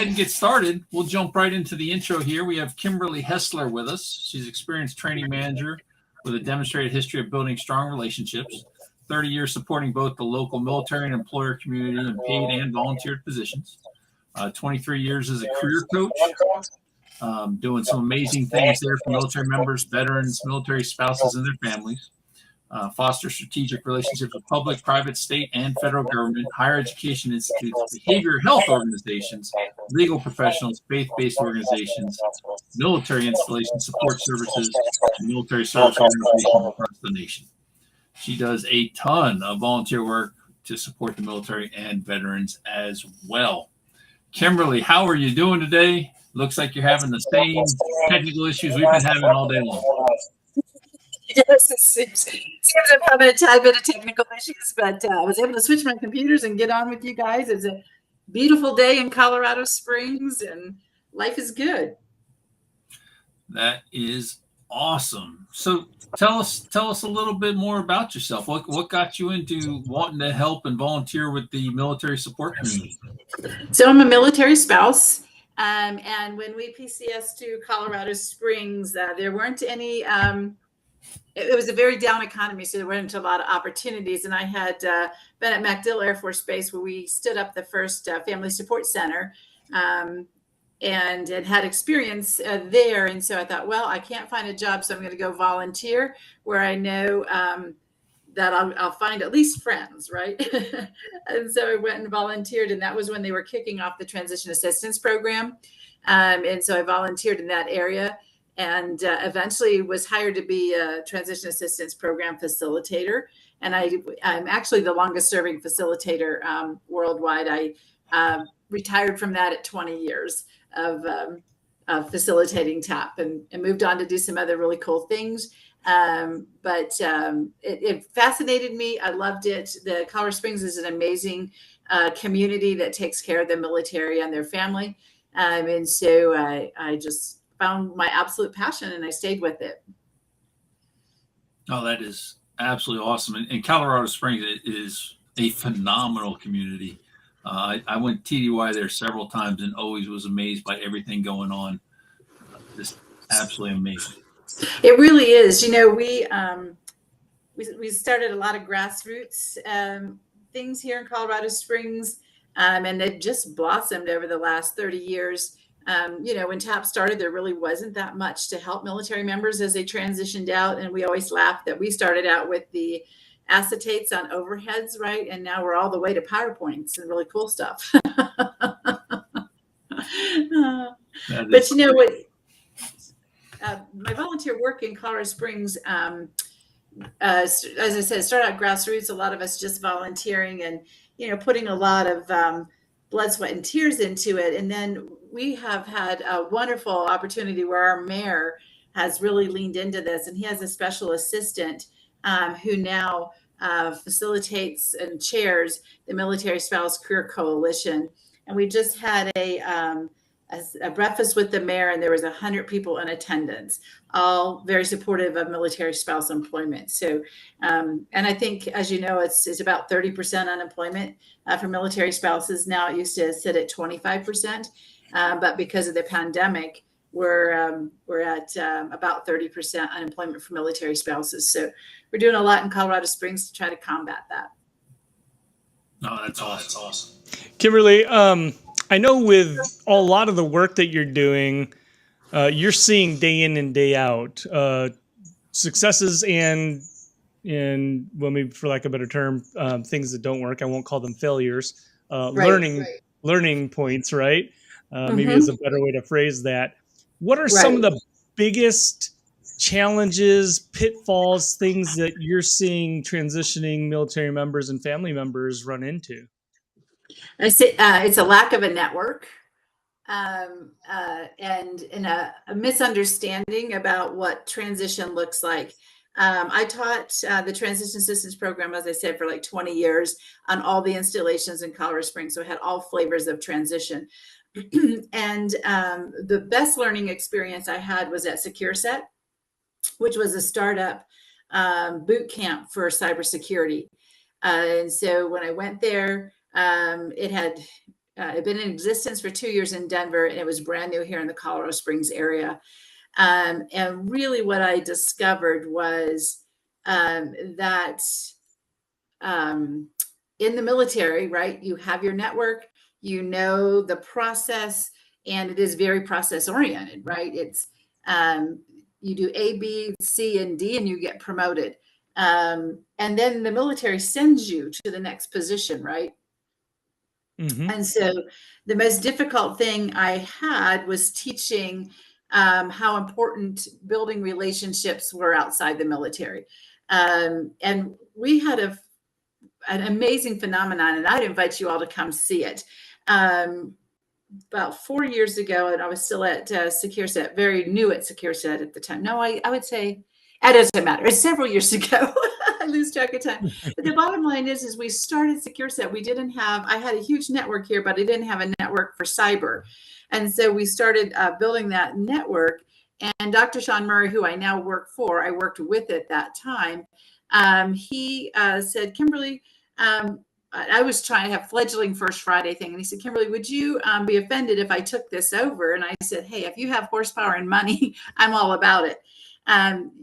and get started. We'll jump right into the intro here. We have Kimberly Hessler with us. She's an experienced training manager with a demonstrated history of building strong relationships, 30 years supporting both the local military and employer community in paid and volunteered positions, 23 years as a career coach, doing some amazing things there for military members, veterans, military spouses, and their families. Foster strategic relationships with public, private, state, and federal government, higher education institutes, behavioral health organizations, legal professionals, faith-based organizations, military installation support services, and military service organizations across the nation. She does a ton of volunteer work to support the military and veterans as well. Kimberly, how are you doing today? Looks like you're having the same technical issues we've been having all day long. Yes, it seems I'm having a tad bit of technical issues, but I was able to switch my computers and get on with you guys. It's a beautiful day in Colorado Springs, and life is good. That is awesome. So tell us a little bit more about yourself. What got you into wanting to help and volunteer with the military support community? So I'm a military spouse. And when we PCS to Colorado Springs, there weren't any it was a very down economy, so there weren't a lot of opportunities. And I had been at MacDill Air Force Base, where we stood up the first family support center, and had experience there. And so I thought, well, I can't find a job, so I'm going to go volunteer where I know that I'll find at least friends, right? And so I went and volunteered, and that was when they were kicking off the transition assistance program. And so I volunteered in that area, and eventually was hired to be a transition assistance program facilitator. And I'm actually the longest serving facilitator worldwide. I retired from that at 20 years of facilitating TAP, and moved on to do some other really cool things. But it fascinated me. I loved it. The Colorado Springs is an amazing community that takes care of the military and their family. And so I just found my absolute passion, and I stayed with it. Oh, that is absolutely awesome. And Colorado Springs is a phenomenal community. I went TDY there several times and always was amazed by everything going on. Just absolutely amazing. It really is. You know, we started a lot of grassroots things here in Colorado Springs, and it just blossomed over the last 30 years. You know, when TAP started, there really wasn't that much to help military members as they transitioned out. And we always laugh that we started out with the acetates on overheads, right? And now we're all the way to PowerPoints and really cool stuff. But you know what? My volunteer work in Colorado Springs, as I said, started out grassroots. A lot of us just volunteering and, you know, putting a lot of blood, sweat, and tears into it. And then we have had a wonderful opportunity where our mayor has really leaned into this, and he has a special assistant who now facilitates and chairs the Military Spouse Career Coalition. And we just had a breakfast with the mayor, and there was 100 people in attendance, all very supportive of military spouse employment. So, and I think, as you know, it's about 30% unemployment for military spouses. Now it used to sit at 25%, but because of the pandemic, we're at about 30% unemployment for military spouses. So we're doing a lot in Colorado Springs to try to combat that. No, that's awesome. Kimberly, I know with a lot of the work that you're doing, you're seeing day in and day out successes and well, maybe for lack of a better term, things that don't work. I won't call them failures. Learning points, right? Maybe is a better way to phrase that. What are some of the biggest challenges, pitfalls, things that you're seeing transitioning military members and family members run into? I say it's a lack of a network, and a misunderstanding about what transition looks like. I taught the transition assistance program, as I said, for like 20 years on all the installations in Colorado Springs. So I had all flavors of transition. And the best learning experience I had was at SecureSet, which was a startup boot camp for cybersecurity. And so when I went there, it had it had been in existence for 2 years in Denver, and it was brand new here in the Colorado Springs area. And really what I discovered was that in the military, right, you have your network, you know the process, and it is very process oriented, right? It's you do A, B, C, and D, and you get promoted. And then the military sends you to the next position, right? Mm-hmm. And so the most difficult thing I had was teaching how important building relationships were outside the military. And we had an amazing phenomenon, and I'd invite you all to come see it. About 4 years ago, and I was still at SecureSet, very new at SecureSet at the time. No, I would say it doesn't matter. It's several years ago. I lose track of time. But the bottom line is we started SecureSet. We didn't have, I had a huge network here, but I didn't have a network for cyber. And so we started building that network. And Dr. Sean Murray, who I now work for, I worked with at that time, he said, Kimberly, I was trying to have fledgling First Friday thing. And he said, Kimberly, would you be offended if I took this over? And I said, hey, if you have horsepower and money, I'm all about it.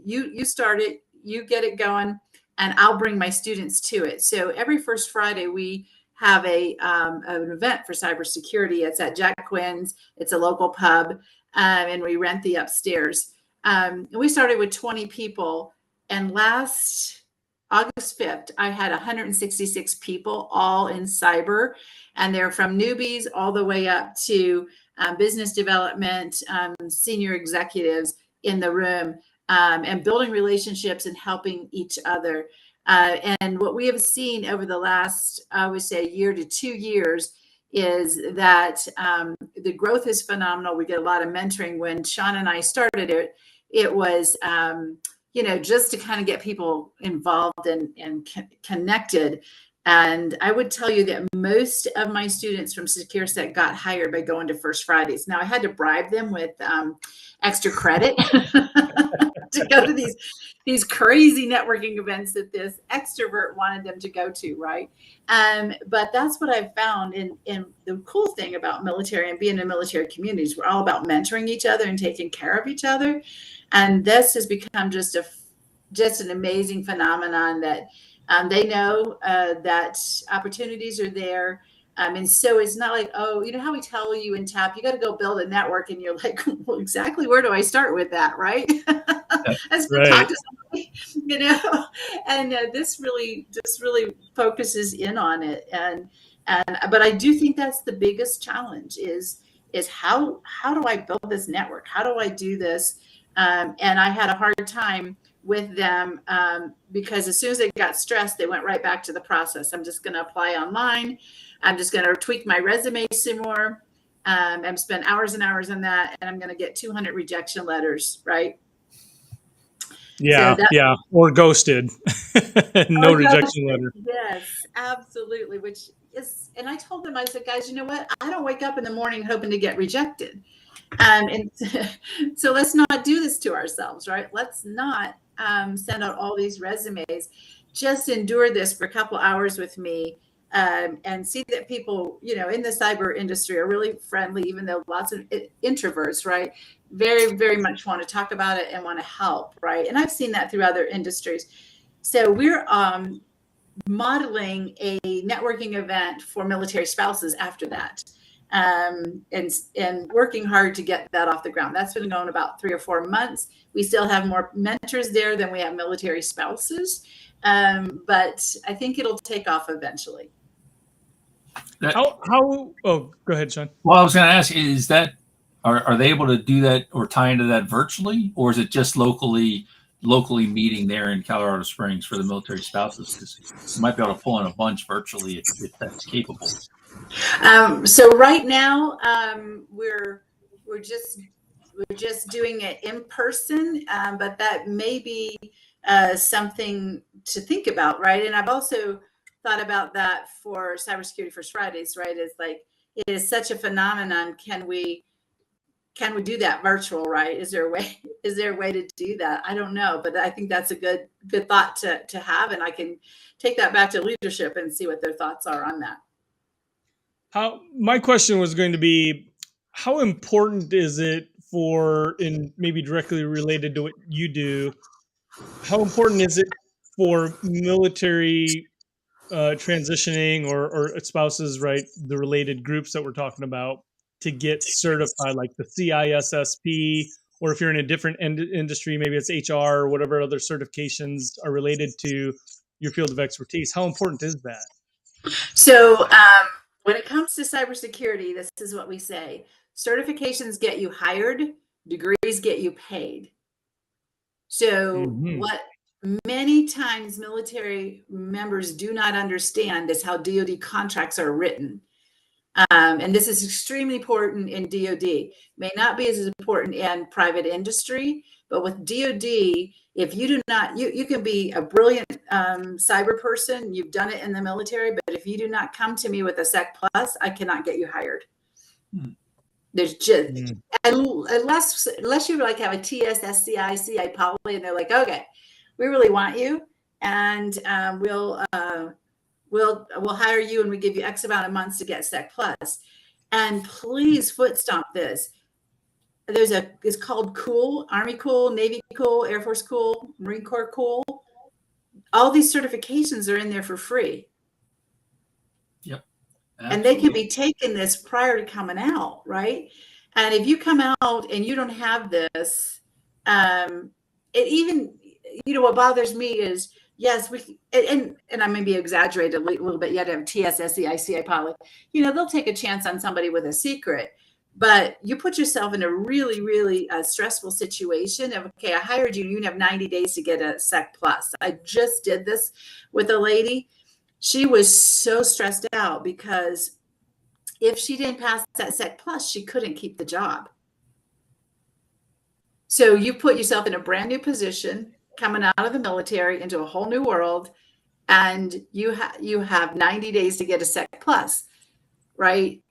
You start it, you get it going, and I'll bring my students to it. So every First Friday, we have an event for cybersecurity. It's at Jack Quinn's. It's a local pub, and we rent the upstairs. And we started with 20 people. And last August 5th, I had 166 people all in cyber, and they're from newbies all the way up to business development, senior executives in the room, and building relationships and helping each other. And what we have seen over the last, I would say, 1 year to 2 years is that the growth is phenomenal. We get a lot of mentoring. When Sean and I started it, it was just to kind of get people involved and connected. And I would tell you that most of my students from SecureSet got hired by going to First Fridays. Now I had to bribe them with extra credit to go to these crazy networking events that this extrovert wanted them to go to, right? But that's what I've found. And the cool thing about military and being in military communities, we're all about mentoring each other and taking care of each other. And this has become just an amazing phenomenon that they know that opportunities are there. And so it's not like, oh, you know how we tell you in TAP, you got to go build a network, and you're like, well, exactly where do I start with that, right? Let's go talk to somebody, And this really focuses in on it. But I do think that's the biggest challenge is how do I build this network? How do I do this? And I had a hard time with them because as soon as they got stressed, they went right back to the process. I'm just going to apply online. I'm just going to tweak my resume some more. I'm spend hours and hours on that, and I'm going to get 200 rejection letters, right? Yeah, or ghosted. No rejection letter. Yes, absolutely. Which is, and I told them, I said, guys, you know what? I don't wake up in the morning hoping to get rejected. And so let's not do this to ourselves, right? Let's not send out all these resumes. Just endure this for a couple hours with me and see that people, in the cyber industry are really friendly, even though lots of introverts, right? Very, very much want to talk about it and want to help, right? And I've seen that through other industries. So we're modeling a networking event for military spouses after that. And working hard to get that off the ground. That's been going about 3 or 4 months. We still have more mentors there than we have military spouses, but I think it'll take off eventually. How? Oh, go ahead, Sean. Well, I was going to ask, is that are they able to do that or tie into that virtually, or is it just locally meeting there in Colorado Springs for the military spouses? Because you might be able to pull in a bunch virtually if that's capable. So right now we're just doing it in person, but that may be something to think about, right? And I've also thought about that for Cybersecurity First Fridays, right? It's like it is such a phenomenon. Can we do that virtual, right? Is there a way to do that? I don't know, but I think that's a good thought to have, and I can take that back to leadership and see what their thoughts are on that. My question was going to be, how important is it for, and maybe directly related to what you do, how important is it for military transitioning or spouses, right? The related groups that we're talking about to get certified, like the CISSP, or if you're in a different industry, maybe it's HR or whatever other certifications are related to your field of expertise. How important is that? So when it comes to cybersecurity, this is what we say. Certifications get you hired, degrees get you paid. So what many times military members do not understand is how DoD contracts are written. And this is extremely important in DoD. May not be as important in private industry, but with DoD, if you do not, you can be a brilliant cyber person, you've done it in the military, but if you do not come to me with a Sec Plus, I cannot get you hired. There's just, unless you like have a TS, SCI, CI poly, and they're like, okay, we really want you, and we'll hire you, and we give you X amount of months to get Sec Plus. And please foot stomp this. It's called COOL, Army COOL, Navy COOL, Air Force COOL, Marine Corps COOL. All these certifications are in there for free. Yep. Absolutely. And they can be taken this prior to coming out, right? And if you come out and you don't have this, it even, what bothers me is, yes, and I maybe exaggerated a little bit. You have to have TS, SCI, CI poly. They'll take a chance on somebody with a secret, but you put yourself in a really, really stressful situation of, okay, I hired you. You have 90 days to get a Sec Plus. I just did this with a lady. She was so stressed out because if she didn't pass that Sec Plus, she couldn't keep the job. So you put yourself in a brand new position, coming out of the military into a whole new world, and you have 90 days to get a Sec Plus, right?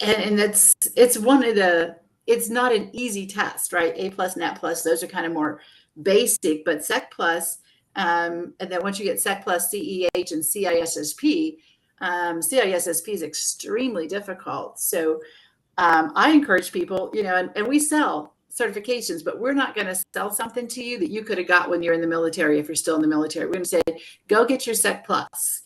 And it's one of the, it's not an easy test, right? A plus, Net Plus, those are kind of more basic, but Sec Plus, and then once you get Sec Plus, CEH and CISSP, CISSP is extremely difficult. So I encourage people, and we sell certifications, but we're not going to sell something to you that you could have got when you're in the military. If you're still in the military, we're going to say, go get your Sec Plus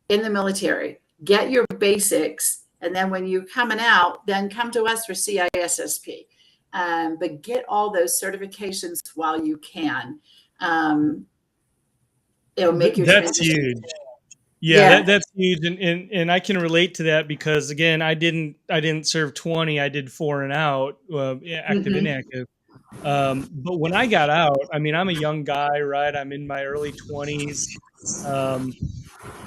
in the military, get your basics. And then when you're coming out, then come to us for CISSP. But get all those certifications while you can. It'll make your That's transition. huge. Yeah. That's huge. And I can relate to that because, again, I didn't serve 20. I did 4 and out, active, inactive. But when I got out, I mean, I'm a young guy, right? I'm in my early 20s.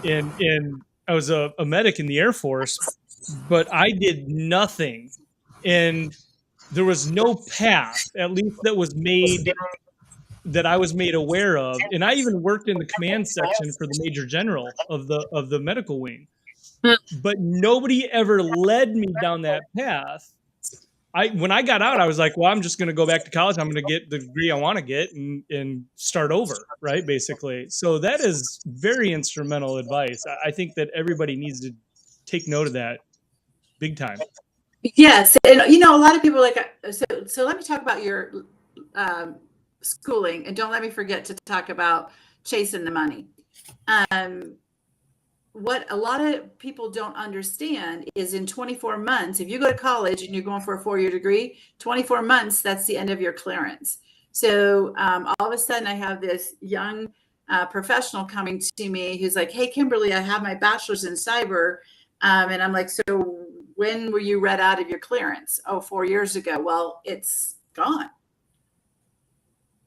And I was a medic in the Air Force, but I did nothing. And there was no path, at least that was made, that I was made aware of. And I even worked in the command section for the Major General of the medical wing. But nobody ever led me down that path. When I got out, I was like, well, I'm just going to go back to college. I'm going to get the degree I want to get and start over, right? Basically. So that is very instrumental advice. I think that everybody needs to take note of that big time. Yes. And, a lot of people so let me talk about your schooling, and don't let me forget to talk about chasing the money. What a lot of people don't understand is in 24 months, if you go to college and you're going for a 4-year degree, 24 months, that's the end of your clearance. So all of a sudden I have this young professional coming to me who's like, hey, Kimberly, I have my bachelor's in cyber. And I'm like, so when were you read out of your clearance? Oh, 4 years ago. Well, it's gone.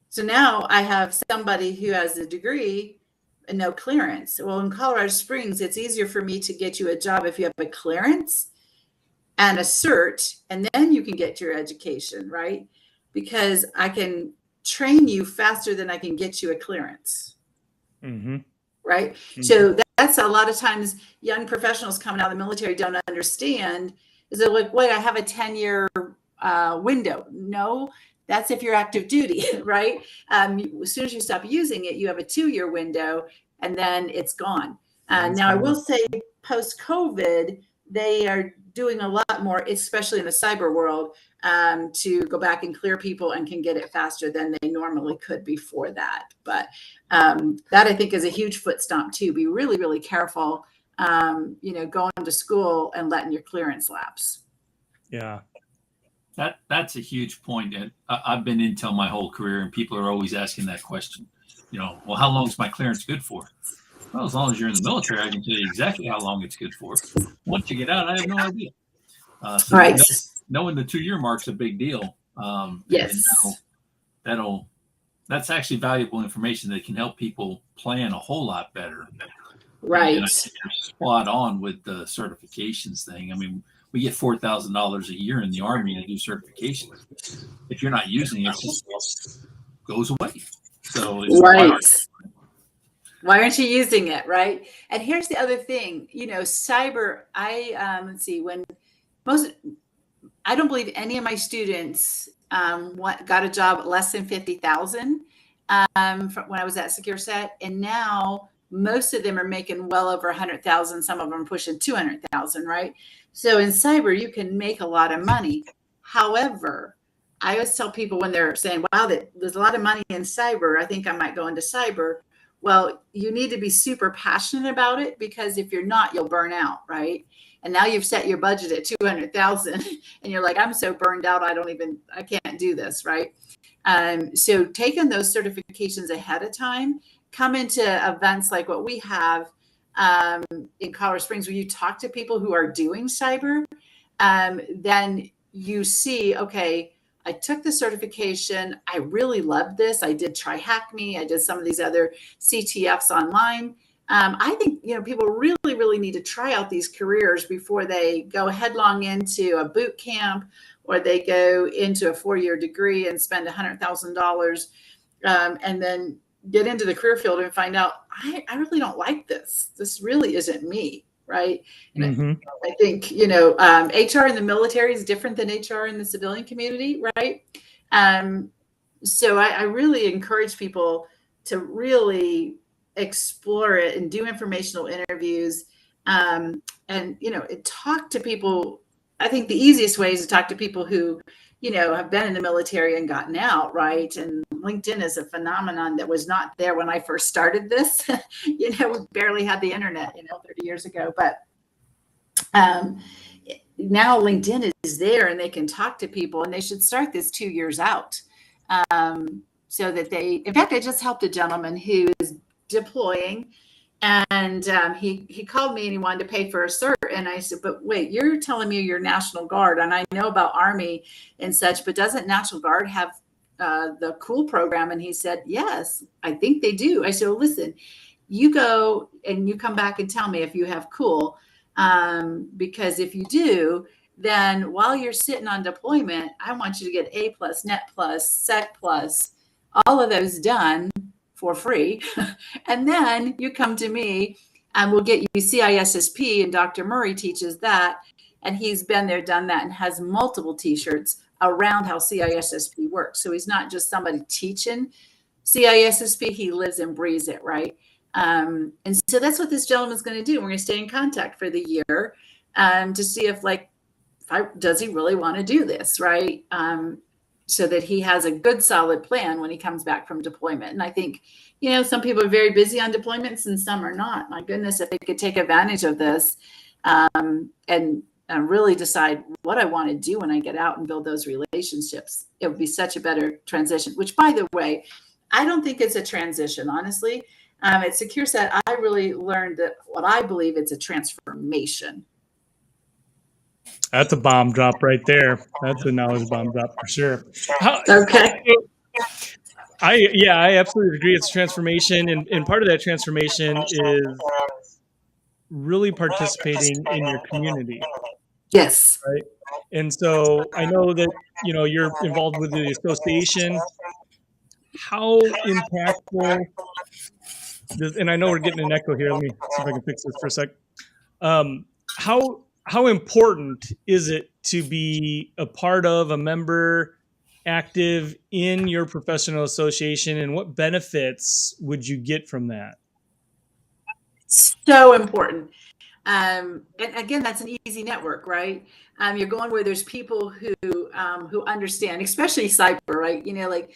So now I have somebody who has a degree and no clearance. Well, in Colorado Springs, it's easier for me to get you a job if you have a clearance and a cert, and then you can get your education, right? Because I can train you faster than I can get you a clearance. Right? So that's a lot of times young professionals coming out of the military don't understand, is they're like, wait, I have a 10-year window. No, that's if you're active duty, right? As soon as you stop using it, you have a 2-year window, and then it's gone. Now, I will say post-COVID, they are doing a lot more, especially in the cyber world, to go back and clear people and can get it faster than they normally could before that. But that I think is a huge foot stomp too. Be really, really careful, going to school and letting your clearance lapse. Yeah. That's a huge point. And I've been Intel my whole career, and people are always asking that question. Well, how long is my clearance good for? Well, as long as you're in the military, I can tell you exactly how long it's good for. Once you get out, I have no idea. So Right. Knowing the 2-year mark's a big deal. Yes. And that's actually valuable information that can help people plan a whole lot better. Right. And I think you're spot on with the certifications thing. I mean, we get $4,000 a year in the Army to do certifications. If you're not using it, it just goes away. So right. Why aren't you using it, right? And here's the other thing, cyber. Let's see. I don't believe any of my students got a job at less than 50,000 when I was at Secure Set, and now most of them are making well over 100,000. Some of them pushing 200,000, right? So in cyber, you can make a lot of money. However, I always tell people when they're saying, "Wow, there's a lot of money in cyber. I think I might go into cyber." Well, you need to be super passionate about it, because if you're not, you'll burn out, right? And now you've set your budget at 200,000 and you're like, I'm so burned out. I can't do this, right? So taking those certifications ahead of time, come into events like what we have in Colorado Springs, where you talk to people who are doing cyber, then you see, okay, I took the certification. I really loved this. I did try Hack Me. I did some of these other CTFs online. I think, people really, really need to try out these careers before they go headlong into a boot camp, or they go into a 4-year degree and spend $100,000 and then get into the career field and find out, I really don't like this. This really isn't me. Right. And I think, HR in the military is different than HR in the civilian community. Right. So I really encourage people to really explore it and do informational interviews and talk to people. I think the easiest way is to talk to people who, have been in the military and gotten out. Right. And LinkedIn is a phenomenon that was not there when I first started this. We barely had the internet, 30 years ago. But now LinkedIn is there, and they can talk to people, and they should start this 2 years out. So that in fact, I just helped a gentleman who is deploying, and he called me and he wanted to pay for a cert. And I said, but wait, you're telling me you're National Guard, and I know about Army and such, but doesn't National Guard have the COOL program? And he said, yes, I think they do. I said, well, listen, you go and you come back and tell me if you have COOL, because if you do, then while you're sitting on deployment, I want you to get A+, Net+, Sec+, all of those done for free. And then you come to me and we'll get you CISSP, and Dr. Murray teaches that. And he's been there, done that, and has multiple t-shirts around how CISSP works. So he's not just somebody teaching CISSP, he lives and breathes it, right? And so that's what this gentleman's going to do. We're going to stay in contact for the year to see if does he really want to do this, right? So that he has a good, solid plan when he comes back from deployment. And I think, some people are very busy on deployments and some are not. My goodness, if they could take advantage of this and really decide what I want to do when I get out and build those relationships, it would be such a better transition, which, by the way, I don't think it's a transition, honestly. At Secure Set, I really learned that what I believe it's a transformation. That's a bomb drop right there. That's a knowledge bomb drop for sure. Okay. I absolutely agree. It's transformation. And part of that transformation is really participating in your community. Yes. Right. And so I know that, you're involved with the association. How impactful, and I know we're getting an echo here. Let me see if I can fix this for a sec. How important is it to be a part of, a member, active in your professional association, and what benefits would you get from that? So important. And again, that's an easy network, right? You're going where there's people who understand, especially cyber, right? You know, like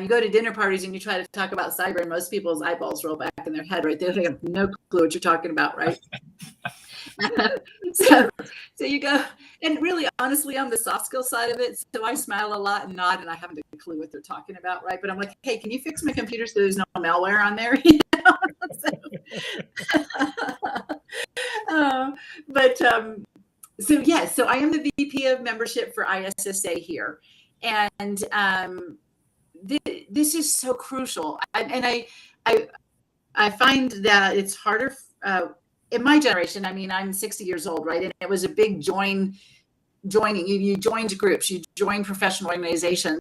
you go to dinner parties and you try to talk about cyber, and most people's eyeballs roll back in their head, right? They have no clue what you're talking about, right? so, so you go, and really, honestly, I'm the soft skill side of it. So I smile a lot and nod, and I haven't a clue what they're talking about, right? But I'm like, hey, can you fix my computer so there's no malware on there? You know? So yeah, so I am the VP of membership for ISSA here, and this is so crucial. I find that it's harder in my generation. I mean, I'm 60 years old, right? And it was a big joining. You joined groups, you joined professional organizations,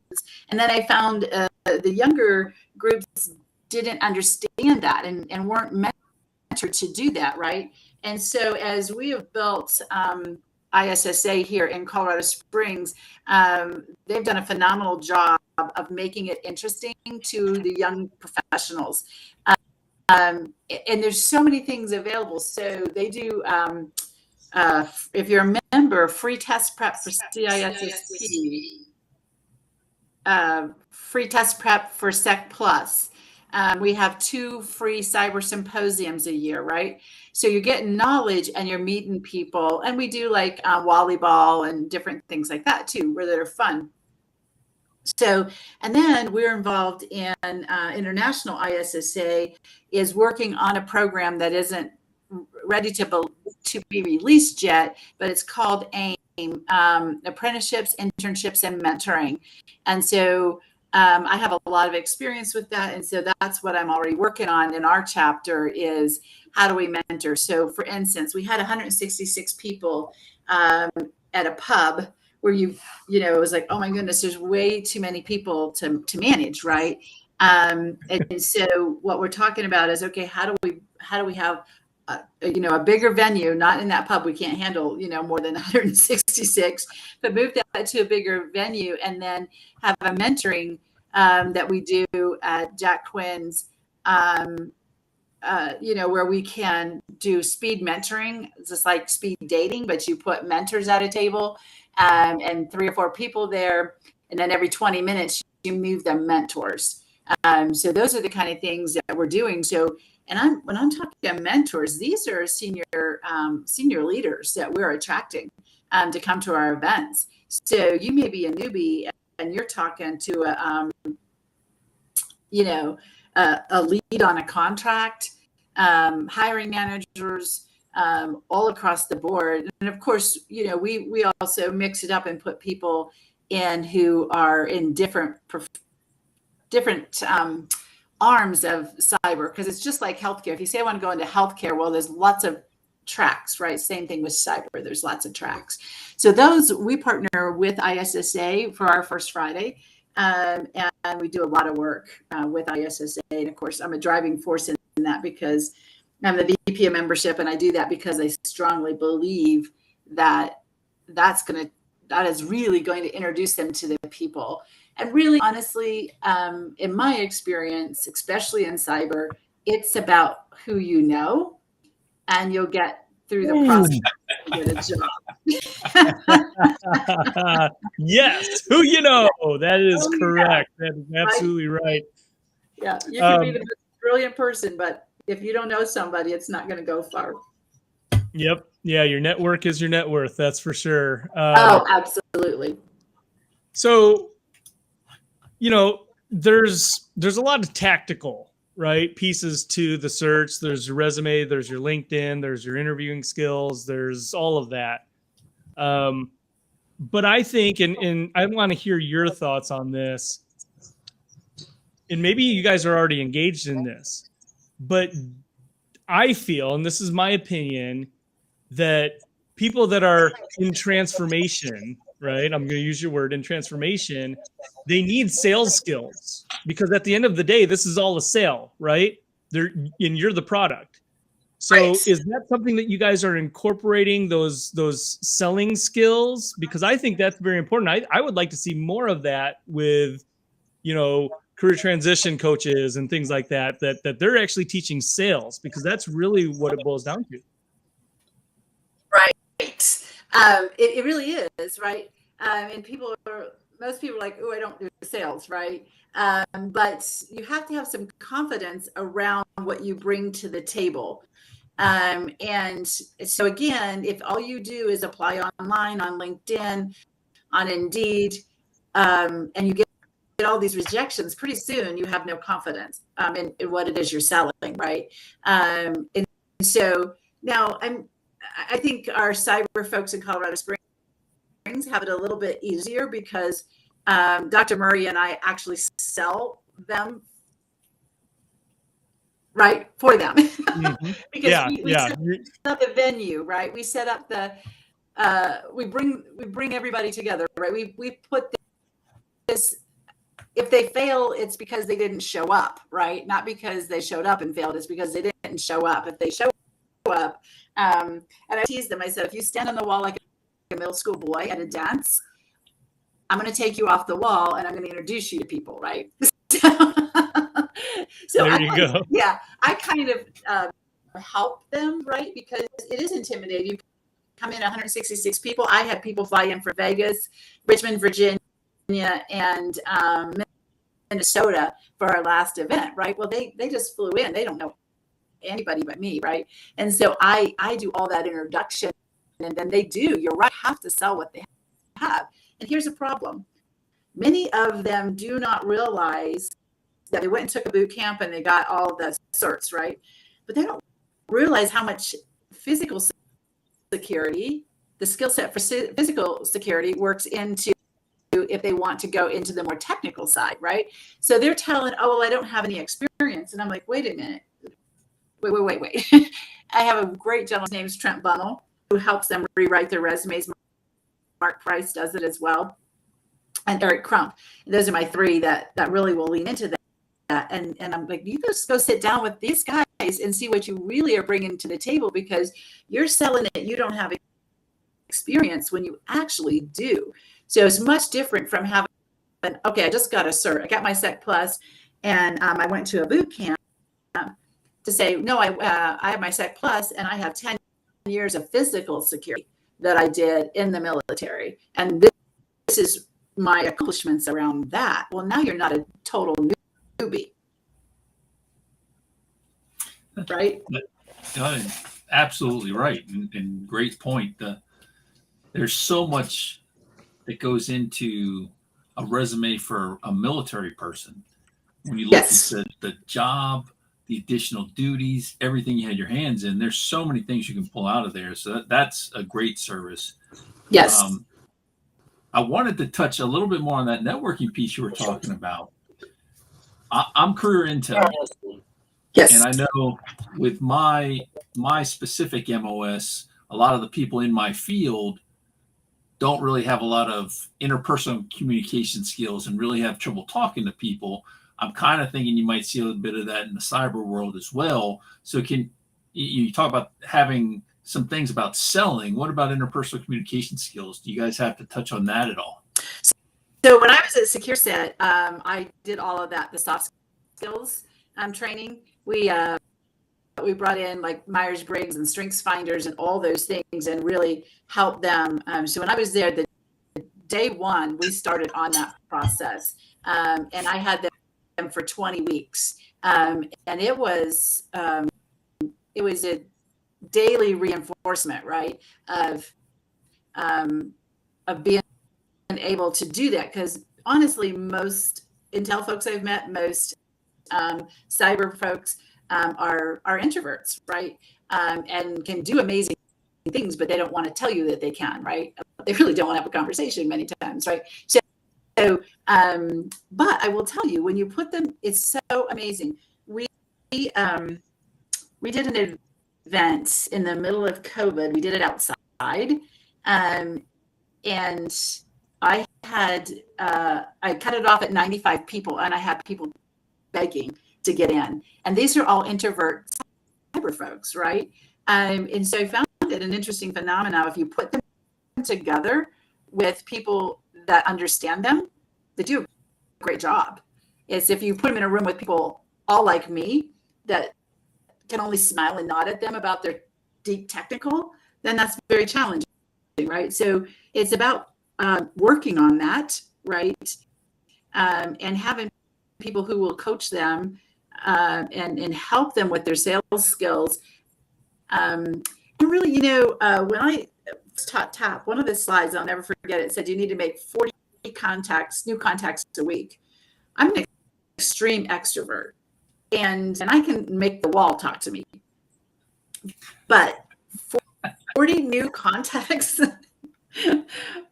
and then I found the younger groups didn't understand that and weren't mentored to do that, right? And so as we have built ISSA here in Colorado Springs, they've done a phenomenal job of making it interesting to the young professionals. And there's so many things available. So they do, if you're a member, free test prep for CISSP, free test prep for SEC Plus. We have 2 free cyber symposiums a year, right? So you're getting knowledge and you're meeting people. And we do like volleyball and different things like that too, where they're fun. So, and then we're involved in International ISSA is working on a program that isn't ready to be released yet, but it's called AIM, Apprenticeships, Internships, and Mentoring. And so I have a lot of experience with that. And so that's what I'm already working on in our chapter is how do we mentor? So for instance, we had 166 people at a pub where you know, it was like, oh my goodness, there's way too many people to manage, right? And so what we're talking about is, okay, how do we have a bigger venue, not in that pub, we can't handle, more than 166, but move that to a bigger venue and then have a mentoring that we do at Jack Quinn's, where we can do speed mentoring. It's just like speed dating, but you put mentors at a table and 3 or 4 people there. And then every 20 minutes, you move them mentors. So those are the kind of things that we're doing. So, and when I'm talking about mentors, these are senior leaders that we're attracting to come to our events. So you may be a newbie and you're talking to a lead on a contract, hiring managers all across the board. And of course, we also mix it up and put people in who are in different arms of cyber, because it's just like healthcare. If you say I want to go into healthcare, well, there's lots of tracks, right? Same thing with cyber. There's lots of tracks. So those, we partner with ISSA for our First Friday. And we do a lot of work with ISSA. And of course, I'm a driving force in that because I'm the VP of membership. And I do that because I strongly believe that that is really going to introduce them to the people. And really, honestly, in my experience, especially in cyber, it's about who you know, and you'll get through the process to get a job. Yes, who you know. That is correct. That is absolutely right. Yeah, you can be the most brilliant person, but if you don't know somebody, it's not going to go far. Yep. Yeah, your network is your net worth. That's for sure. Oh, absolutely. So, there's a lot of tactical, right, pieces to the search. There's your resume, there's your LinkedIn, there's your interviewing skills, there's all of that. But I think, and I want to hear your thoughts on this, and maybe you guys are already engaged in this, but I feel, and this is my opinion, that people that are in transformation, right? I'm going to use your word, in transformation, they need sales skills, because at the end of the day, this is all a sale, right? You're the product. So right. Is that something that you guys are incorporating, those selling skills? Because I think that's very important. I would like to see more of that with, career transition coaches and things like that, that they're actually teaching sales, because that's really what it boils down to. Right. It really is, right? And most people are like, oh, I don't do sales, right? But you have to have some confidence around what you bring to the table. And so again, if all you do is apply online, on LinkedIn, on Indeed, and you get all these rejections, pretty soon you have no confidence in what it is you're selling, right? And so now I think our cyber folks in Colorado Springs have it a little bit easier because Dr. Murray and I actually sell them, right, for them. Mm-hmm. Because we set up the venue, right? We set up we bring everybody together, right? We put this. If they fail, it's because they didn't show up, right? Not because they showed up and failed. It's because they didn't show up. If they show up, and I teased them. I said, if you stand on the wall like a middle school boy at a dance, I'm going to take you off the wall and I'm going to introduce you to people, right? So there you go. Yeah, I kind of help them, right? Because it is intimidating. You come in 166 people. I had people fly in from Vegas, Richmond, Virginia, and Minnesota for our last event, right? Well, they just flew in. They don't know anybody but me, right? And so I do all that introduction, and then they do. You're right. Have to sell what they have. And here's a problem. Many of them do not realize that they went and took a boot camp and they got all the certs, right? But they don't realize how much physical security, the skill set for physical security works into if they want to go into the more technical side, right? So they're telling, oh, well, I don't have any experience. And I'm like, wait a minute. Wait. I have a great gentleman, his name is Trent Bunnell, who helps them rewrite their resumes. Mark Price does it as well. And Eric Crump. Those are my three that really will lean into that. And I'm like, you just go sit down with these guys and see what you really are bringing to the table, because you're selling it. You don't have experience when you actually do. So it's much different from having, okay, I just got a cert. I got my Sec Plus, and I went to a boot camp to say, no, I have my Sec Plus, and I have 10 years of physical security that I did in the military. And this is my accomplishments around that. Well, now you're not a total newbie. Right? Absolutely right. And great point. There's so much that goes into a resume for a military person. When you look at the job, the additional duties, everything you had your hands in, there's so many things you can pull out of there. So that's a great service. Yes. I wanted to touch a little bit more on that networking piece you were talking about. I'm career intel. Yes. And I know with my specific MOS, a lot of the people in my field don't really have a lot of interpersonal communication skills and really have trouble talking to people. I'm kind of thinking you might see a little bit of that in the cyber world as well. So can you talk about having some things about selling? What about interpersonal communication skills? Do you guys have to touch on that at all? So when I was at Secure Set, I did all of that, the soft skills training. We brought in like Myers-Briggs and Strengths Finders and all those things and really helped them. So when I was there, the day one, we started on that process. And I had them for 20 weeks. And it was a daily reinforcement, right, of being able to do that. Because honestly, most Intel folks I've met, most cyber folks are introverts, right, and can do amazing things, but they don't want to tell you that they can, right? They really don't want to have a conversation many times, right? So, but I will tell you, when you put them, it's so amazing. We did an event in the middle of COVID. We did it outside, and I cut it off at 95 people, and I had people begging to get in. And these are all introvert cyber folks, right? And so I found it an interesting phenomenon. If you put them together with people that understand them, they do a great job. is if you put them in a room with people all like me that can only smile and nod at them about their deep technical, then that's very challenging, right? So it's about working on that, right? And having people who will coach them and help them with their sales skills. And really, when I taught TAP, one of the slides, I'll never forget it, said you need to make 40 new contacts a week. I'm an extreme extrovert, and I can make the wall talk to me. But 40 new contacts,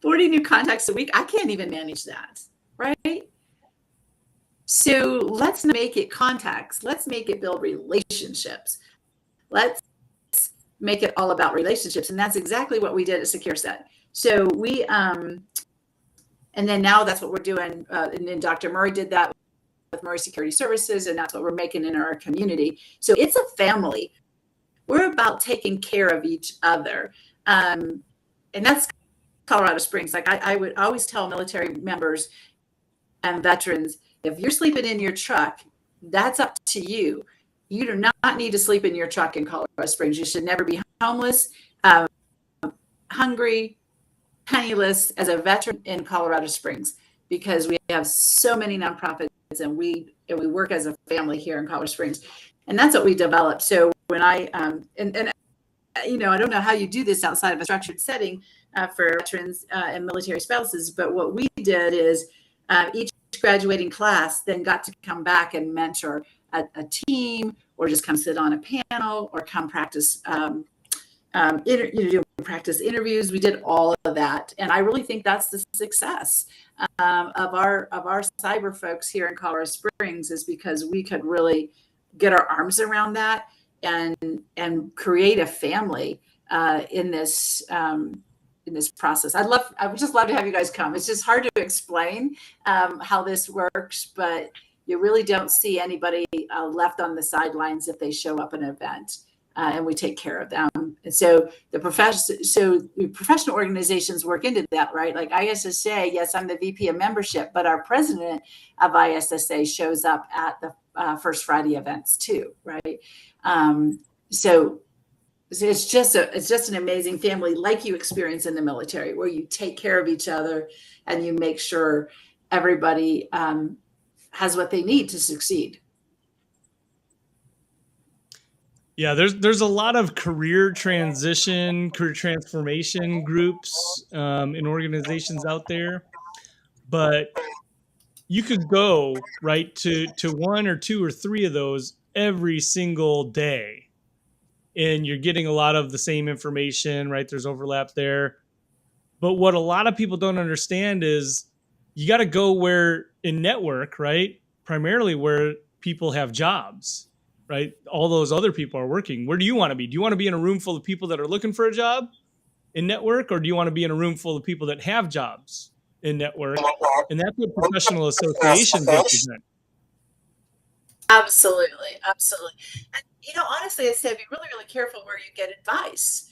40 new contacts a week, I can't even manage that, right? So let's make it contacts. Let's make it build relationships. Let's make it all about relationships. And that's exactly what we did at Secure Set. So we, and then now that's what we're doing. And then Dr. Murray did that with Murray Security Services, and that's what we're making in our community. So it's a family. We're about taking care of each other. And that's Colorado Springs. Like I would always tell military members and veterans, if you're sleeping in your truck, that's up to you. You do not need to sleep in your truck in Colorado Springs. You should never be homeless, hungry, penniless as a veteran in Colorado Springs, because we have so many nonprofits and we work as a family here in Colorado Springs. And that's what we developed. So when I, I don't know how you do this outside of a structured setting for veterans and military spouses, but what we did is each graduating class then got to come back and mentor a team, or just come sit on a panel, or come practice practice interviews. We did all of that, and I really think that's the success of our cyber folks here in Colorado Springs, is because we could really get our arms around that and create a family in this process. I would just love to have you guys come. It's just hard to explain how this works, but you really don't see anybody left on the sidelines if they show up at an event, and we take care of them. And so the professional organizations work into that, right? Like ISSA, yes, I'm the VP of membership, but our president of ISSA shows up at the First Friday events too, right? So it's just an amazing family, like you experience in the military, where you take care of each other and you make sure everybody has what they need to succeed. Yeah, there's a lot of career transformation groups in organizations out there, but you could go right to one or two or three of those every single day, and you're getting a lot of the same information, right? There's overlap there. But what a lot of people don't understand is you got to go where in network, right? Primarily where people have jobs, right? All those other people are working. Where do you want to be? Do you want to be in a room full of people that are looking for a job in network, or do you want to be in a room full of people that have jobs in network? And that's what professional associations represent. Absolutely. And, honestly, I say be really, really careful where you get advice,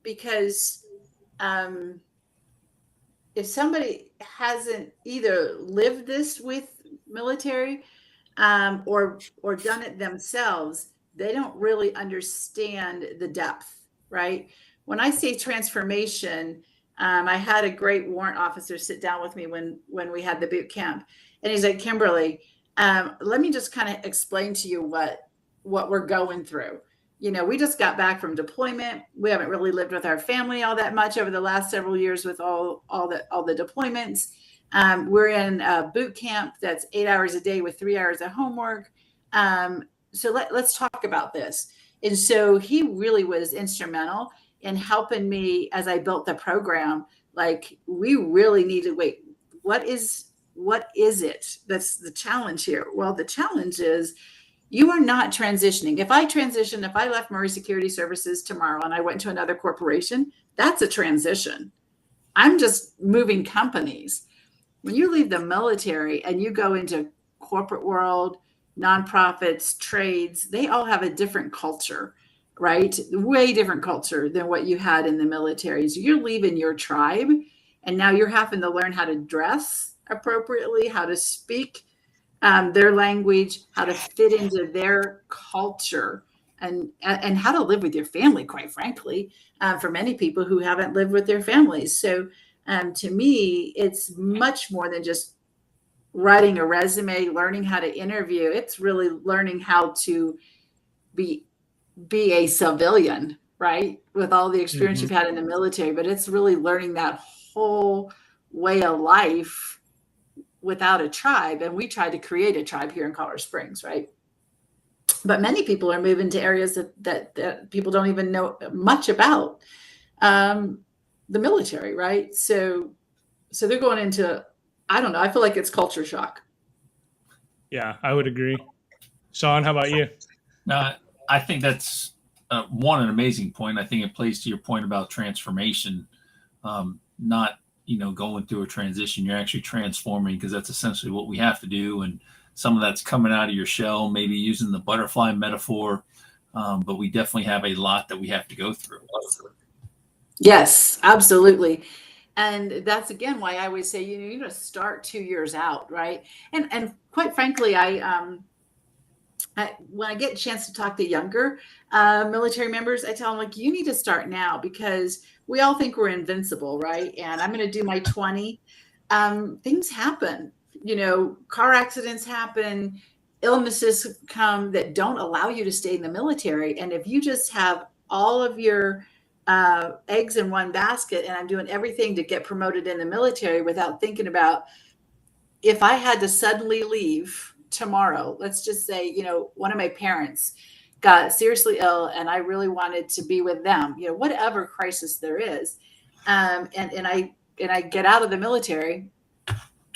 because if somebody hasn't either lived this with military or done it themselves, they don't really understand the depth, right? When I say transformation, I had a great warrant officer sit down with me when we had the boot camp, and he's like, Kimberly, let me just kind of explain to you what we're going through. We just got back from deployment. We haven't really lived with our family all that much over the last several years with all the deployments. We're in a boot camp that's 8 hours a day with 3 hours of homework. So let's talk about this. And so he really was instrumental in helping me as I built the program. Like, we really need to wait. What is it? That's the challenge here. Well, the challenge is you are not transitioning. If I left Murray Security Services tomorrow and I went to another corporation, that's a transition. I'm just moving companies. When you leave the military and you go into corporate world, nonprofits, trades, they all have a different culture, right? Way different culture than what you had in the military. So you're leaving your tribe, and now you're having to learn how to dress appropriately, how to speak their language, how to fit into their culture, and how to live with your family, quite frankly, for many people who haven't lived with their families. So to me, it's much more than just writing a resume, learning how to interview. It's really learning how to be a civilian, right? With all the experience Mhm. you've had in the military, but it's really learning that whole way of life without a tribe. And we tried to create a tribe here in Colorado Springs, right? But many people are moving to areas that people don't even know much about the military, right? So they're going into, I don't know, I feel like it's culture shock. Yeah, I would agree. Sean, how about you? I think that's an amazing point. I think it plays to your point about transformation, not going through a transition. You're actually transforming, because that's essentially what we have to do. And some of that's coming out of your shell, maybe using the butterfly metaphor, but we definitely have a lot that we have to go through. Yes, absolutely. And that's again why I always say you need to start 2 years out, right? And quite frankly, when I get a chance to talk to younger military members, I tell them, like, you need to start now, because we all think we're invincible, right? And I'm going to do my 20. Things happen, car accidents happen, illnesses come that don't allow you to stay in the military. And if you just have all of your eggs in one basket, and I'm doing everything to get promoted in the military without thinking about, if I had to suddenly leave tomorrow, let's just say, one of my parents got seriously ill and I really wanted to be with them, whatever crisis there is. And I get out of the military,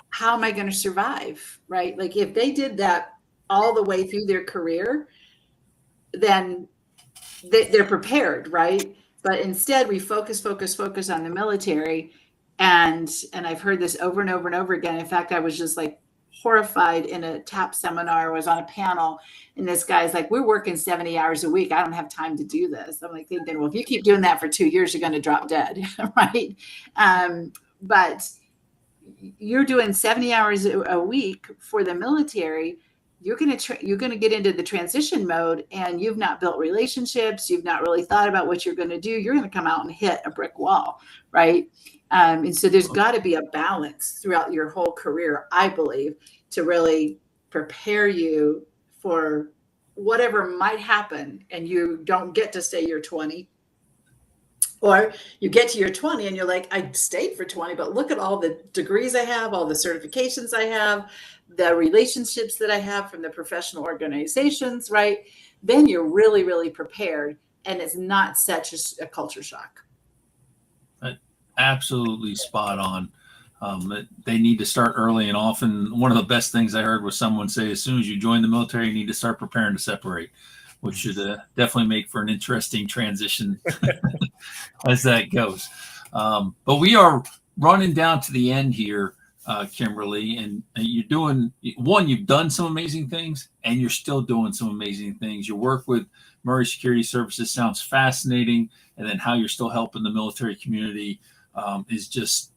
how am I going to survive? Right? Like, if they did that all the way through their career, then they're prepared, right? But instead we focus on the military. And I've heard this over and over and over again. In fact, I was just like horrified in a TAP seminar. I was on a panel, and this guy's like, we're working 70 hours a week. I don't have time to do this. I'm like thinking, well, if you keep doing that for 2 years, you're going to drop dead. Right. But you're doing 70 hours a week for the military. You're going to get into the transition mode, and you've not built relationships. You've not really thought about what you're going to do. You're going to come out and hit a brick wall. Right. And so there's got to be a balance throughout your whole career, I believe, to really prepare you for whatever might happen, and you don't get to stay your 20. Or you get to your 20 and you're like, I stayed for 20, but look at all the degrees I have, all the certifications I have, the relationships that I have from the professional organizations, right? Then you're really, really prepared, and it's not such a culture shock. Absolutely spot on. They need to start early. And often one of the best things I heard was someone say, as soon as you join the military, you need to start preparing to separate, which should definitely make for an interesting transition as that goes. But we are running down to the end here, Kimberly, and you've done some amazing things, and you're still doing some amazing things. Your work with Murray Security Services sounds fascinating, and then how you're still helping the military community is just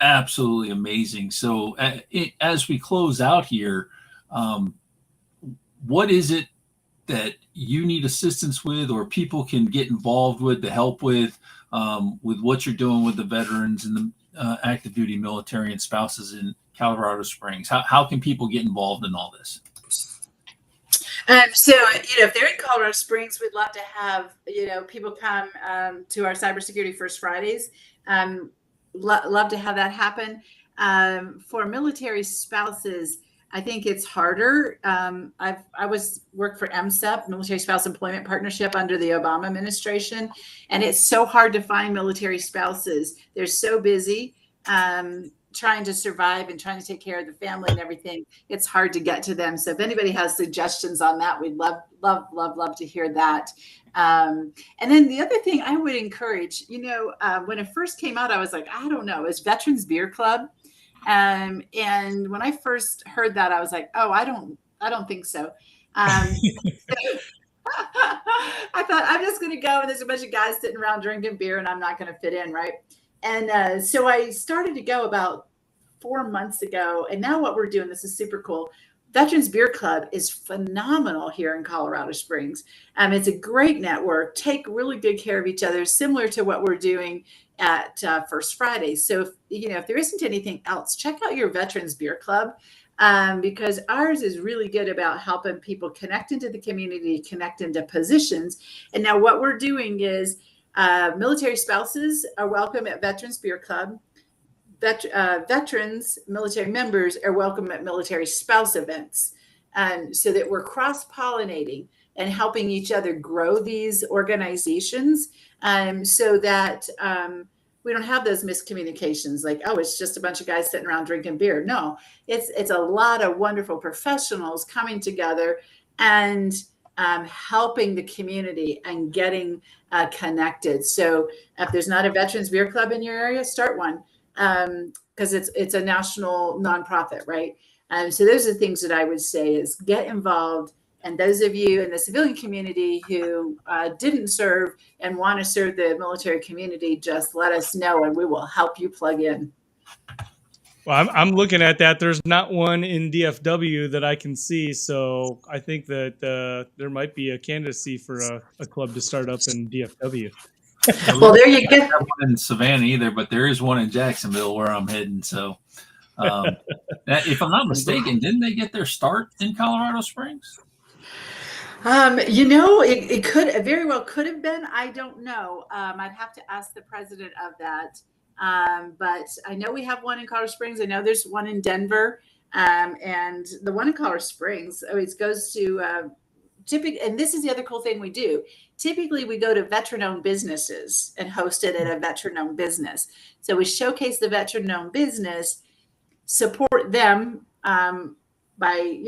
absolutely amazing. So as we close out here, what is it that you need assistance with, or people can get involved with to help with what you're doing with the veterans and the active duty military and spouses in Colorado Springs? How can people get involved in all this? So, if they're in Colorado Springs, we'd love to have, people come to our Cybersecurity First Fridays. Love to have that happen. For military spouses, I think it's harder. I worked for MSEP, Military Spouse Employment Partnership, under the Obama administration, and it's so hard to find military spouses. They're so busy trying to survive and trying to take care of the family and everything. It's hard to get to them. So if anybody has suggestions on that, we'd love to hear that. And then the other thing I would encourage, when it first came out, I was like, I don't know, it's Veterans Beer Club. And when I first heard that, I was like, oh, I don't think so. I thought, I'm just going to go, and there's a bunch of guys sitting around drinking beer, and I'm not going to fit in, right? And so I started to go about 4 months ago, and now what we're doing, this is super cool. Veterans Beer Club is phenomenal here in Colorado Springs. It's a great network. Take really good care of each other, similar to what we're doing at First Friday. So if there isn't anything else, check out your Veterans Beer Club, because ours is really good about helping people connect into the community, connect into positions. And now what we're doing is military spouses are welcome at Veterans Beer Club. Veterans, military members are welcome at military spouse events, so that we're cross-pollinating and helping each other grow these organizations, so that we don't have those miscommunications like, oh, it's just a bunch of guys sitting around drinking beer. No, it's a lot of wonderful professionals coming together and helping the community and getting connected. So if there's not a Veterans Beer Club in your area, start one. Because it's a national nonprofit, right? So those are the things that I would say is get involved. And those of you in the civilian community who didn't serve and want to serve the military community, just let us know and we will help you plug in. Well, I'm looking at that. There's not one in DFW that I can see. So I think that there might be a candidacy for a club to start up in DFW. Well, there you go. Not one in Savannah either, but there is one in Jacksonville where I'm heading. So, if I'm not mistaken, didn't they get their start in Colorado Springs? It could very well could have been. I don't know. I'd have to ask the president of that. But I know we have one in Colorado Springs. I know there's one in Denver, and the one in Colorado Springs always goes to. And this is the other cool thing we do. Typically, we go to veteran-owned businesses and host it at a veteran-owned business. So we showcase the veteran-owned business, support them by,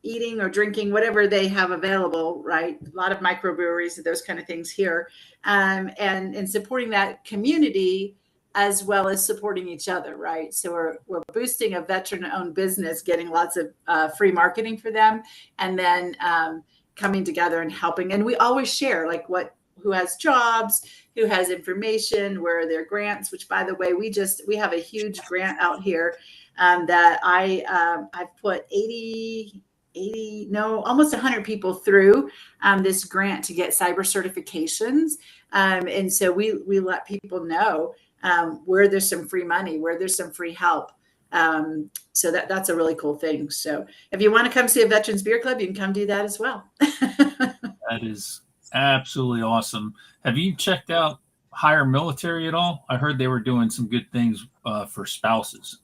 eating or drinking, whatever they have available, right? A lot of microbreweries and those kind of things here, and supporting that community as well as supporting each other, right? So we're boosting a veteran-owned business, getting lots of free marketing for them, and then coming together and helping. And we always share like who has jobs, who has information, where are their grants, which by the way, we have a huge grant out here that I've put almost 100 people through this grant to get cyber certifications. And so we let people know where there's some free money, where there's some free help. So that's a really cool thing. So if you want to come see a Veterans Beer Club, you can come do that as well. That is absolutely awesome. Have you checked out Hire Military at all? I heard they were doing some good things for spouses.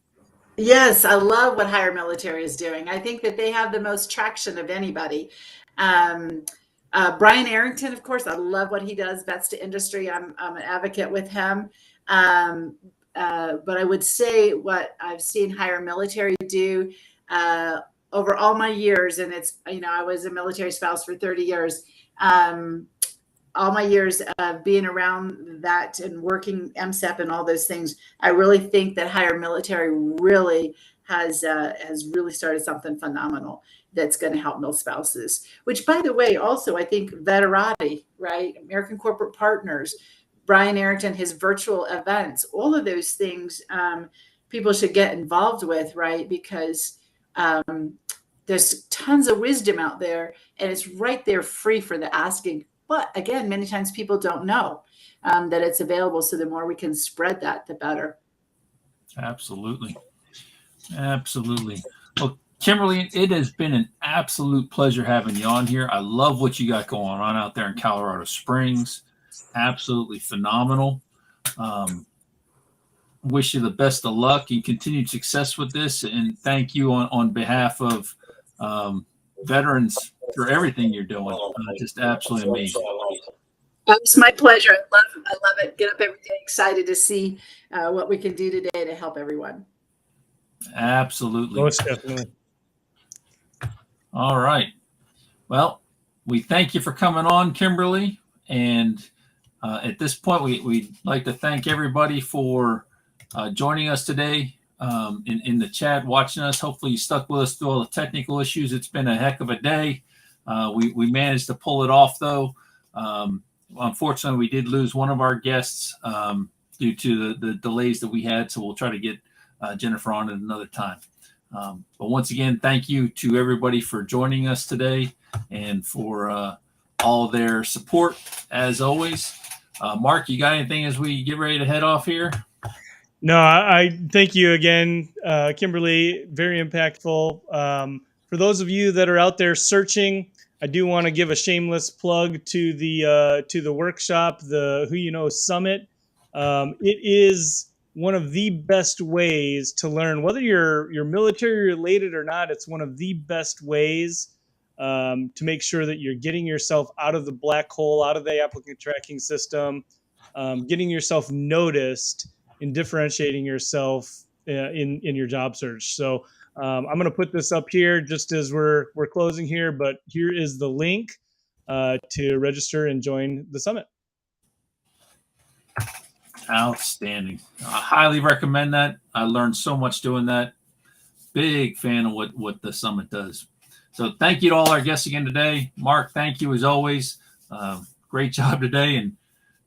Yes, I love what Hire Military is doing. I think that they have the most traction of anybody. Brian Arrington, of course, I love what he does. Vets to Industry. I'm an advocate with him. But I would say what I've seen Hire Military do over all my years, and it's, I was a military spouse for 30 years. All my years of being around that and working MSEP and all those things, I really think that Hire Military really has really started something phenomenal that's going to help mil spouses. Which, by the way, also I think Veterati, right? American Corporate Partners, Brian Arrington, his virtual events, all of those things people should get involved with, right? Because there's tons of wisdom out there and it's right there free for the asking. But again, many times people don't know that it's available. So the more we can spread that, the better. Absolutely. Absolutely. Well, Kimberly, it has been an absolute pleasure having you on here. I love what you got going on out there in Colorado Springs. Absolutely phenomenal. Wish you the best of luck and continued success with this. And thank you on behalf of veterans for everything you're doing. Just absolutely amazing. It's my pleasure. I love it. Get up every day excited to see what we can do today to help everyone. Absolutely. Most definitely. All right. Well, we thank you for coming on, Kimberly. And at this point, we'd like to thank everybody for joining us today in the chat, watching us. Hopefully you stuck with us through all the technical issues. It's been a heck of a day. We managed to pull it off, though. Unfortunately, we did lose one of our guests due to the delays that we had, so we'll try to get Jennifer on at another time. But once again, thank you to everybody for joining us today and for all their support as always. Mark, you got anything as we get ready to head off here? No, I thank you again, Kimberly. Very impactful. For those of you that are out there searching, I do want to give a shameless plug to the workshop, the Who You Know Summit. It is one of the best ways to learn, whether you're military related or not. It's one of the best ways to make sure that you're getting yourself out of the black hole, out of the applicant tracking system, getting yourself noticed, and differentiating yourself in your job search. So I'm going to put this up here just as we're closing here, but here is the link to register and join the summit. Outstanding. I highly recommend that. I learned so much doing that. Big fan of what the summit does. So thank you to all our guests again today. Mark, thank you as always. Great job today. And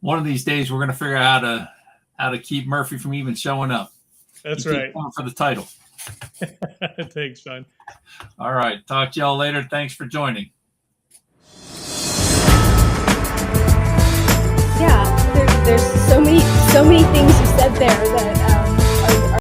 one of these days we're going to figure out how to keep Murphy from even showing up. That's right. For the title. Thanks, Sean. All right. Talk to y'all later. Thanks for joining. Yeah, there's so many things you said there that